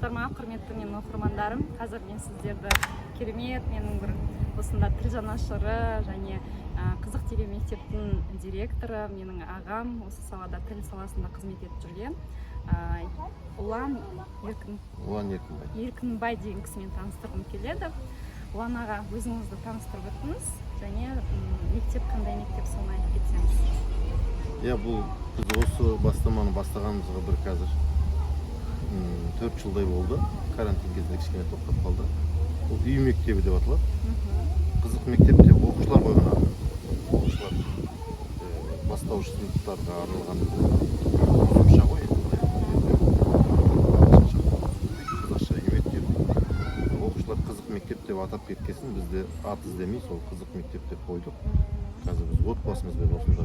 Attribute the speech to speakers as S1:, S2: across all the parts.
S1: саламатсыздар ма, құрметті менің оқырмандарым. Қазір мен сіздерді керемет менің бір осында тіл жанашыры және Қызық телемектептің директоры, менің ағам, осы салада тіл саласында қызмет етіп жүрген Ұлан Еркінбай деген кісімен таныстырғым келеді. Ұлан аға, өзіңізді таныстырып өтіңіз және мектеп қандай мектеп, соны айтып кетсеңіз.
S2: Иә, бұл біз осы бастаманы бастағанымызға бір қазір 4 жылдай болды. Карантин кезінде кішкене тоқтап қалды. Бұл үй мектебі деп аталады. Қызық мектеп деп оқушылар қойған аты. Оқушылар бастауыш сыныптарға арналған қосымша ғой. Қазақша үй мектеп. Оқушылар қызық мектеп деп атап кеткесін, бізде ат іздемей сол қызық мектеп деп қойдық. Қазір біз отбасымызбен осында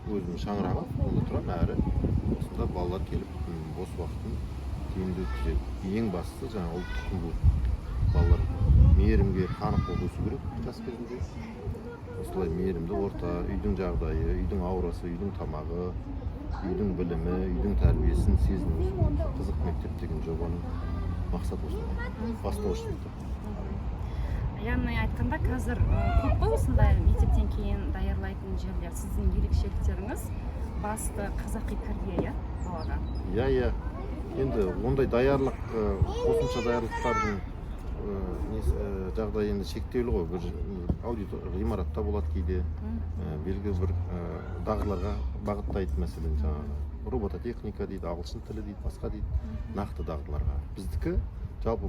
S2: өзімнің шаңырағым, онда тұрамын, әрі осында балалар келіп бос уақытын тиімді өткізеді. Ең бастысы жаңа ұлттық құндылық. Балалар мейірімге қанық болып өсу керек жас кезінде. Осылай мейірімді орта, үйдің жағдайы, үйдің аурасы, үйдің тамағы, үйдің білімі, үйдің тәрбиесін сезініп өсу. Қызық мектеп деген жобаның мақсаты осында. Бастауыш сыныптар.
S1: Яғни айтқанда, қазір көп қой осындай мектептен кейін даярлайтын жерлер. Сіздің ерекшеліктеріңіз басты қазақи тәрбие, балаға.
S2: Иә. Енді ондай даярлық, қосымша даярлықтардың жағдайы енді шектеулі ғой. Бір ғимаратта болады кейде, белгілі бір дағдыларға бағыттайды, мәселен жаңағы робототехника дейді, ағылшын тілі дейді, басқа дейді, нақты дағдыларға. Біздікі жалпы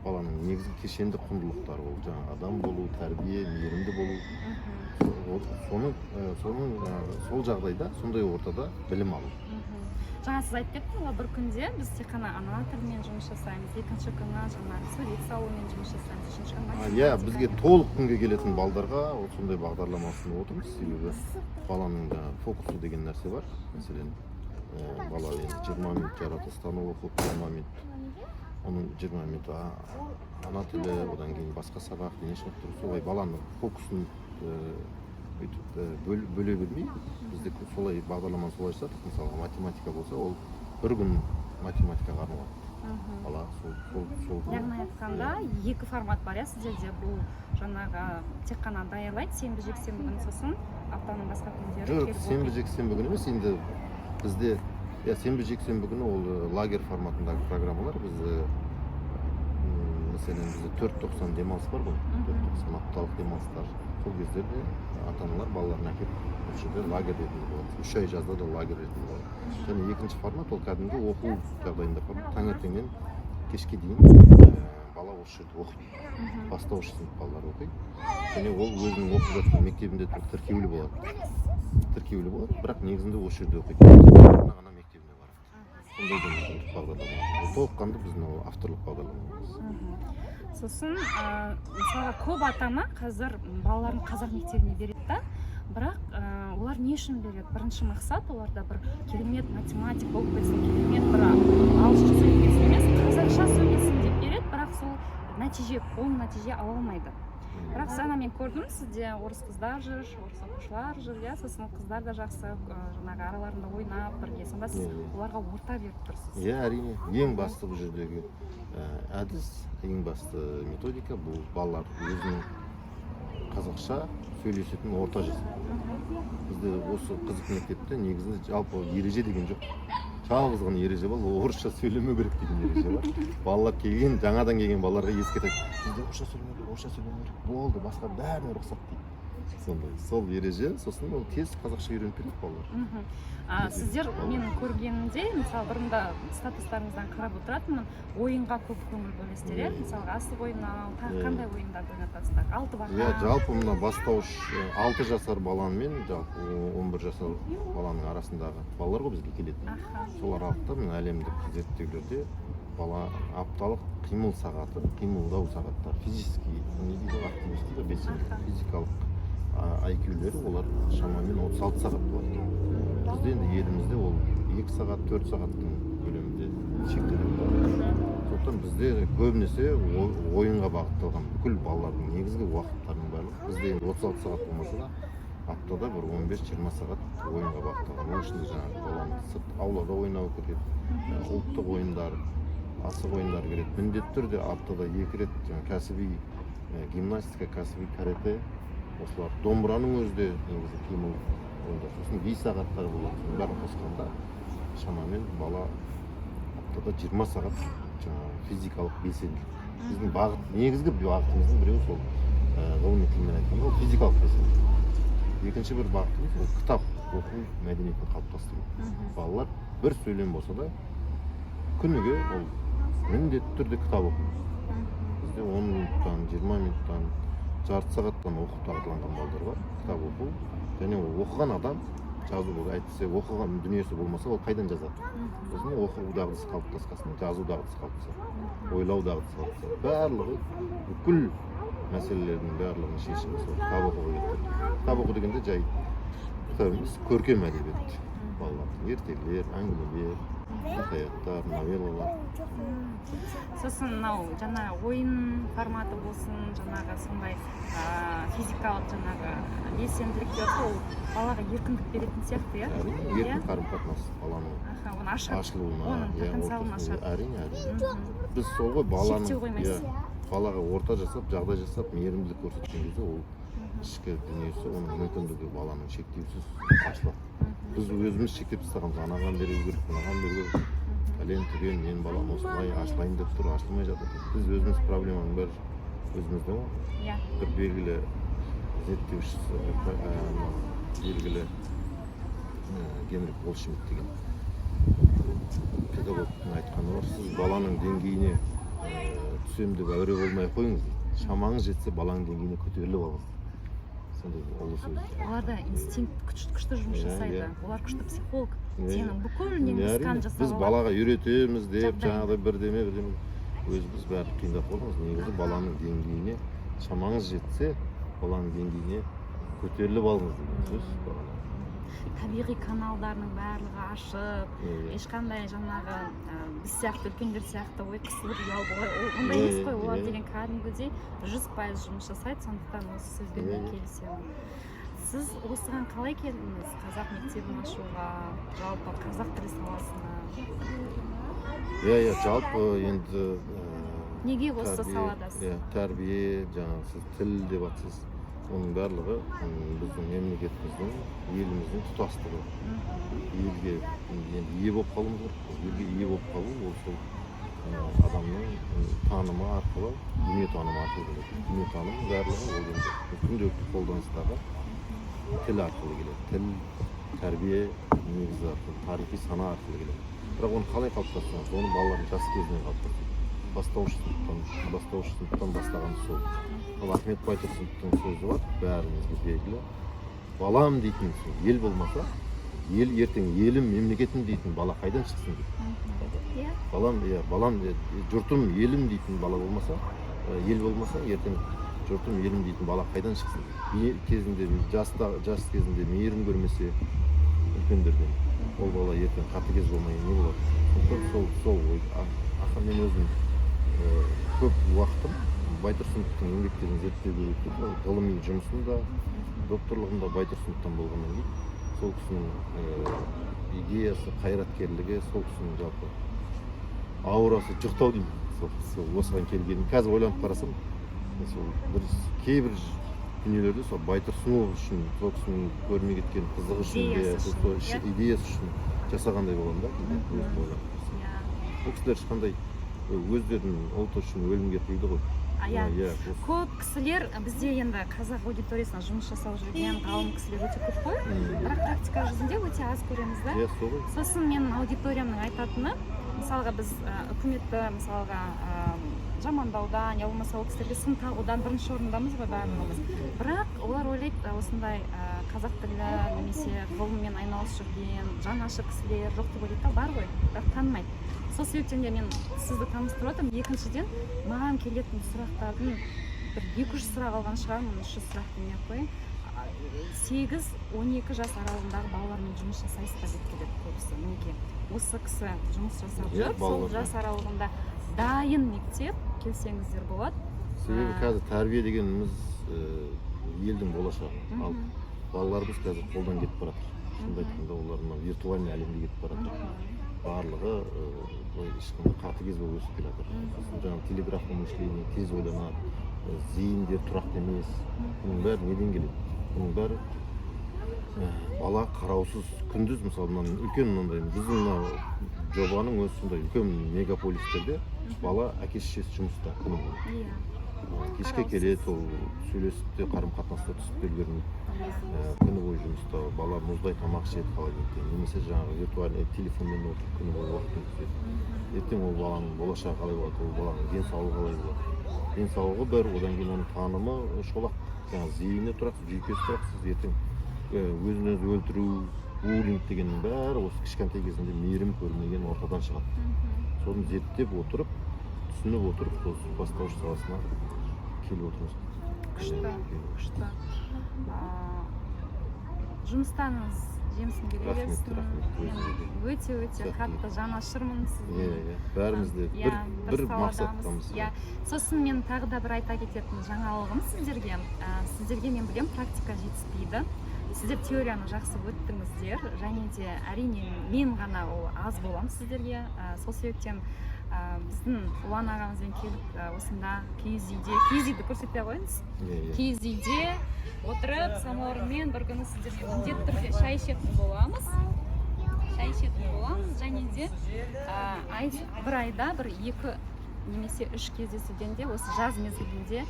S2: баланың негізгі кешенді құндылықтары, ол жаңа адам болу, тәрбие, мейірімді болу. Сол жағдайда, сондай ортада білім алу.
S1: Жаңа сіз айтып кеттіңіз ғой, бір күнде біз тек қана ана тілмен жұмыс жасаймыз, екінші күні жаңа сурет салумен жұмыс жасаймыз, үшінші күні.
S2: Иә, бізге толық күнге келетін балдарға сондай бағдарлама ұсынып отырмыз. Себебі баланың фокусы деген нәрсе бар. Мәселен, бала 20 минут жаратылыстану оқып, 20 минут оның 20 минут ана тілі, одан кейін басқа сабақ, дене шынықтыру, солай баланың фокусын бөле бермей, бізде солай бағдарламаны солай жасадық. Мысалы, математика болса, ол бір күн математикаға арналады. Бала сол.
S1: Яғни айтқанда, екі формат бар, сіздерде бұл жаңағы тек қана даярлайды, сенбі-жексенбі күні, сосын аптаның басқа күндері.
S2: Жоқ, сенбі-жексенбі күні емес, енді бізде сенбі-жексенбі күні ол лагерь форматындағы программалар. Мәселен, бізде 4-90 демалыс бар ғой, 4-90 апталық демалыстар. Сол кездерде ата-аналар балаларын әкеліп, осы жерде лагерь ретінде болады. 3 ай жазда да лагерь ретінде болады. Және екінші формат ол кәдімгі оқу жағдайында формат. Таңертеңнен кешке дейін бала осы жерде оқиды. Бастауыш сынып балалар оқиды. Және ол өзінің оқып жатқан мектебінде тіркеулі болады, бірақ негізінде осы жерде оқиды. Ғана мектебіне барады. Сондай да бағдарлама. Толыққанды біздің авторлық бағдарламамыз.
S1: Сосын, мысалға көп ата-ана қазір балаларын қазақ мектебіне береді да, бірақ олар не үшін береді? Бірінші мақсат оларда бір керемет математик болып кетсін, керемет бір ағылшынша сөйлесін емес, қазақша сөйлесін деп береді, бірақ сол оң нәтиже ала алмайды. Бірақ сана мен көрдім, сізде орыс қыздар жүр, орыс оқушылар жүр, сосын қыздар да жақсы жаңағы араларында ойнап бірге, сонда сіз оларға орта беріп тұрсыз.
S2: Иә, әрине. Ең басты бұл жердегі әдіс, ең басты методика бұл балалар өзінің қазақша сөйлесетін орта жасау. Бізде осы қызық мектепте негізінде жалпы ереже деген жоқ. Жалғыз ғана ереже бар, орысша сөйлемеу керек деген ереже бар. Балалар жаңадан келген балаларға ескертеді. Бізде орысша сөйлемеу керек. Болды, басқа бәріне рұқсат дейді. Сол ереже, сосын ол тез қазақша үйреніп кетеді балалар.
S1: Сіздер менің көргенімде, мысалы бұрында статустарыңыздан қарап отыратынмын, ойынға көп көңіл бөлесіздер, мысалға асық ойнау, тағы қандай ойындарды ойнатасыздар? 6 бақа.
S2: Жалпы мына бастауыш 6 жасар баламен, жалпы 11 жасар баланың арасындағы балалар ғой бізге келеді. Сол аралықта әлемдік зерттеулерде бала апталық қимыл сағаты, қимылдау сағаттар, физический активности, белсенділік, физикалық IQ-лері олар шамамен 36 сағат болады. Бізде енді елімізде ол 2 сағат, 4 сағаттың көлемінде шектеледі. Сондықтан бізде көбінесе ойынға бағытталған бүкіл балалардың негізгі уақыттарының барлығы. Бізде енді 36 сағат болмаса да, аптада бір 15-20 сағат ойынға бағытталған. Оның ішінде жаңағы баланы сырт аулада ойнау керек, ұлттық ойындар, асық ойындар керек. Міндетті түрде аптада 2 рет кәсіби гимнастика, кәсіби карате, осылар домбыраның өзі де негізі қимыл ойындар. Сосын би сағаттар болады. Бәрін қосқанда шамамен бала аптада 20 сағат физикалық белсенділік. Біздің бағыт, негізгі бағытымыздың біреуі сол ғылыми тілмен айтқанда ол физикалық белсенділік. Екінші бір бағытымыз ол кітап оқу мәдениетін қалыптастыру. Балалар бір сөйлем болса да күніге ол міндетті түрде кітап оқу. Бізде 10 минуттан, 20 минуттан, жарты сағаттан оқу дағдыланған балдар бар. Кітап оқу. Және ол оқыған адам жазу болды. Әйтпесе оқыған дүниесі болмаса ол қайдан жазады? Сосын оқу дағдысы қалыптасқан, жазу дағдысы қалыптасады, ойлау дағдысы қалыптасады. Барлығы бүкіл мәселелердің барлығының шешімі сол кітап оқуға келеді. Кітап оқу дегенде жай кітап емес, көркем әдебиет. Балалардың ертегілер, әңгімелер, хикаяттар, новеллалар.
S1: Сосын мынау жаңа ойын форматы болсын, жаңағы сондай физикалық жаңағы белсенділіктер ол балаға еркіндік беретін сияқты, иә?
S2: Әрине, еркін қарым-қатынас баланың
S1: оны
S2: ашылуына,
S1: оның потенциалын ашады.
S2: Әрине. Біз сол ғой баланың
S1: шектеу қоймайсыз.
S2: Балаға орта жасап, жағдай жасап, мейірімділік көрсеткен кезде ол ішкі дүниесі, оның мүмкіндігі баланың шектеусіз ашылады. Біз өзіміз шектеп тастағанбыз, анаған беру керек, мынаған беру керек. Әлем түген, мен балам осылай ашылайын деп тұр, ашылмай жатыр. Біз өзіміз проблеманың бәрі өзімізде ғой. Бір белгілі зерттеушісі, белгілі Генрих Голдшмидт деген педагогтың айтқаны бар. Сіз баланың деңгейіне түсем деп әуре болмай қойыңыз. Шамаңыз жетсе баланың деңгейіне көтеріліп алыңыз. Сондай ұлы сөз.
S1: Оларда инстинкт күшті жұмыс жасайды. Олар күшті психолог. Сенің бүкіл неңді скан жасап
S2: біз балаға үйретеміз деп жаңағыдай бірдеме өзіміз бәрі қиындап қалдыңыз. Негізі баланың деңгейіне шамаңыз жетсе, баланың деңгейіне көтеріліп алыңыз деген сөз.
S1: Табиғи каналдарының барлығы ашық, ешқандай жаңағы біз сияқты үлкендер сияқты ой қысылып ұялып ондай емес қой. Олар деген кәдімгідей 100% жұмыс жасайды, сондықтан осы сөзбен келісемін. Сіз осыған қалай келдіңіз? Қазақ мектебін ашуға, жалпы қазақ тілі саласына?
S2: Жалпы енді
S1: неге осы саладасыз?
S2: Тәрбие, жаңағы сіз тіл деп жатсыз. Оның барлығы біздің мемлекетіміздің, еліміздің тұтастығы. Елге ие болып қалуымыз керек. Елге ие болып қалу ол сол адамның танымы арқылы, дүниетанымы арқылы келеді. Дүниетаным барлығы ол енді күнделікті қолданыстағы тіл арқылы келеді. Тіл, тәрбие негізі арқылы, тарихи сана арқылы келеді. Бірақ оны қалай қалыптастырады? Оны балалардың жас кезінен қалыптастырады. Бастауыш сыныптан бастаған сол. Ал Ахмет Байтұрсыновтың сөзі бар, бәрімізге белгілі. Балам дейтін ел болмаса, ел ертең елім, мемлекетім дейтін бала қайдан шықсын дейді. Балам, жұртым, елім дейтін бала болмаса, ел болмаса, ертең жұртым, елім дейтін бала қайдан шықсын дейді. Кезінде, жас кезінде мейірім көрмесе үлкендерден, ол бала ертең қатыгез болмай не болады? Сол ой. Мен өзім көп уақытым Байтұрсыновтың еңбектерін зерттеуге өтіп, ғылыми жұмысында, докторлығында Байтұрсыновтан болғаннан кейін, сол кісінің идеясы, қайраткерлігі, сол кісінің жалпы аурасы жұқтау деймін. Сол осыған келгенім. Қазір ойланып қарасам, кейбір дүниелерде сол Байтұрсынов үшін, сол кісінің көрмей кеткен қызығы үшін, идеясы үшін жасағандай боламын да. Бұл кісілер ешқандай өздерінің ұлты үшін өлімге қиды ғой.
S1: Көп кісілер бізде енді қазақ аудиториясына жұмыс жасап жүрген ғалым кісілер өте көп қой. Бірақ практика жүзінде өте аз көреміз да. Сосын менің аудиториямның айтатыны, мысалға біз үкіметті мысалға жамандаудан, я болмаса ол кісілерге сын тағудан бірінші орындамыз ғой бәріміз. Бірақ олар ойлайды, осындай қазақ тілі немесе ғылыммен айналысып жүрген жаңаша кісілер жоқ деп ойлайды, бар ғой, бірақ танымайды. Сол себептен де мен сізді таныстырып отырмын. Екіншіден, маған келетін сұрақтардың бір 200 сұрақ алған шығармын, 300 сұрақ демей қояйын. 8-12 жас аралығындағы балалармен жұмыс жасайсыздар деп келеді көбісі. Мінекей, осы кісі жұмыс жасап жүр, сол жас аралығында дайын мектеп келсеңіздер болады.
S2: Себебі қазір тәрбие дегеніміз елдің болашағы. Ал балаларымыз қазір қолдан кетіп барады. шынымды айтқанда олар мына виртуальный әлемге кетіп бара жатыр. Барлығы былай ешқандай қатыгез болып өсіп келе жатыр. Сосын жаңағы телеграфное мышление, тез ойланады, зейіндері тұрақты емес. Бұның бәрі неден келеді? Бұның бәрі бала қараусыз күндіз мысалы мына үлкен мынандай біздің мына жобаның өзі сондай үлкен мегаполистерде бала әке шешесі жұмыста күні бойы. Кешке келеді, ол сөйлесіп те қарым қатынаста түсіп те үлгермейді. Күні бойы жұмыста бала мұздай тамақ ішеді қалай дейді, немесе жаңағы виртуальный телефонмен отырып күні бойы уақыт өткізеді. Ертең ол баланың болашағы қалай болады, ол баланың денсаулығы қалай болады. Денсаулығы бір, одан кейін оның танымы шолақ, жаңағы зейіні тұрақсыз, жүйкесі тұрақсыз. Ертең өзін өзі өлтіру, буллинг дегеннің бәрі осы кішкентай кезінде мейірім көрмеген ортадан шығады. Соны зерттеп отырып, түсініп отырып, осы бастауыш саласына келіп отырмыз.
S1: Күшті. Жұмыстарыңыз жемісін бере берсін. Өте қатты жанашырмын сізге.
S2: Бәріміз де бір мақсаттамыз.
S1: Сосын мен тағы да бір айта кететін жаңалығым сіздерге. Сіздерге мен білем, практика жетіспейді. Сіздер теорияны жақсы өттіңіздер, және де әрине мен ғана ол аз болам сіздерге. Сол себептен біздің Ұлан ағамызбен келіп осында киіз үйді көрсете қойыңыз. Киіз үйде отырып самаурынмен бір күні сіздерге міндетті түрде шай ішетін боламыз. Және де бір айда бір 2 немесе 3 кездесуден де осы жаз мезгілінде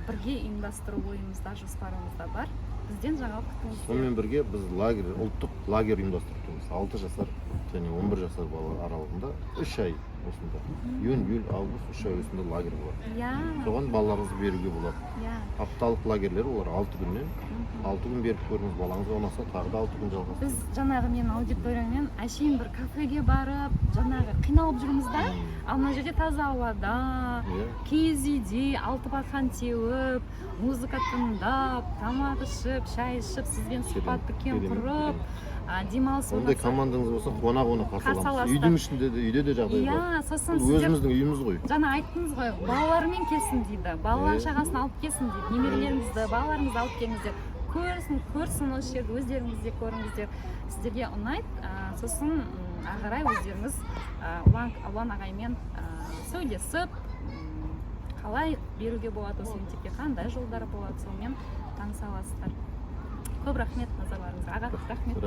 S1: бірге ұйымдастыру ойымызда, жоспарымызда бар. Бізден жаңалық күтіңіздер.
S2: Сонымен бірге біз ұлттық лагерь ұйымдастырып тұрмыз. 6 жасар және 11 жасар бала аралығында 3 ай осында. Июнь, август 3 ай осында лагерь болады. Соған балаларыңызды беруге болады. Апталық лагерлер олар 6 күннен. 6 күн беріп көріңіз, балаңызға ұнаса тағы да 6 күн жалғастырыңыз.
S1: Біз жаңағы мен аудиториямен әшейін бір кафеге барып, жаңағы қиналып жүрміз да, ал мына жерде таза ауада, киіз үйде 6 бақан теуіп, музыка тыңдап, тамақ ішіп, шай ішіп, сізбен сұхбат дүкен құрып, демалыс
S2: ондай командаңыз болса қуана қарсы аламыз. Үйдің ішінде де, үйде де жағдай бар.
S1: Сосын
S2: өзіміздің үйіміз ғой.
S1: Жаңа айттыңыз ғой, балаларымен келсін дейді, балалар шағасын алып келсін дейді, немерелеріңізді, балаларыңызды алып келіңіздер. Көрсін осы жерді, өздеріңіз де көріңіздер, сіздерге ұнайды. Сосын ағарай өздеріңіз Ұлан ағаймен сөйлесіп, қалай беруге болады осы мектепке, қандай жолдары болады, сонымен таныса аласыздар. Көп рахмет назарларыңызға. Аға, рахмет.